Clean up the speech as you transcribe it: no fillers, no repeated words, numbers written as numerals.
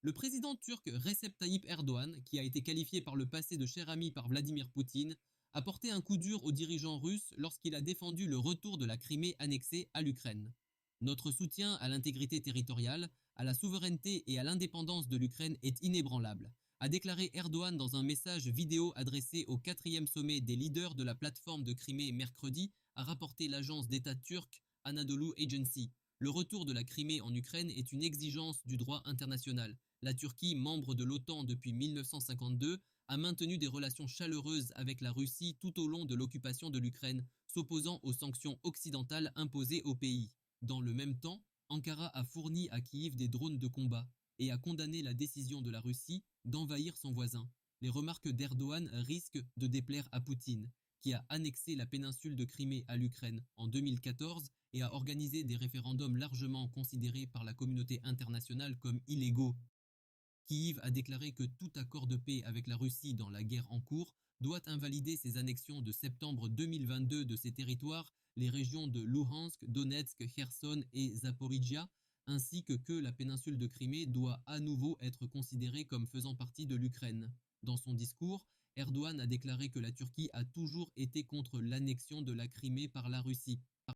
Le président turc Recep Tayyip Erdoğan, qui a été qualifié par le passé de cher ami par Vladimir Poutine, a porté un coup dur aux dirigeants russes lorsqu'il a défendu le retour de la Crimée annexée à l'Ukraine. Notre soutien à l'intégrité territoriale, à la souveraineté et à l'indépendance de l'Ukraine est inébranlable, a déclaré Erdoğan dans un message vidéo adressé au 4e sommet des leaders de la plateforme de Crimée mercredi, a rapporté l'agence d'État turque Anadolu Agency. Le retour de la Crimée en Ukraine est une exigence du droit international. La Turquie, membre de l'OTAN depuis 1952, a maintenu des relations chaleureuses avec la Russie tout au long de l'occupation de l'Ukraine, s'opposant aux sanctions occidentales imposées au pays. Dans le même temps, Ankara a fourni à Kiev des drones de combat et a condamné la décision de la Russie d'envahir son voisin. Les remarques d'Erdoğan risquent de déplaire à Poutine, qui a annexé la péninsule de Crimée à l'Ukraine en 2014 et a organisé des référendums largement considérés par la communauté internationale comme illégaux. Kiev a déclaré que tout accord de paix avec la Russie dans la guerre en cours doit invalider ses annexions de septembre 2022 de ces territoires, les régions de Luhansk, Donetsk, Kherson et Zaporizhia, ainsi que la péninsule de Crimée doit à nouveau être considérée comme faisant partie de l'Ukraine. Dans son discours, Erdoğan a déclaré que la Turquie a toujours été contre l'annexion de la Crimée par la Russie.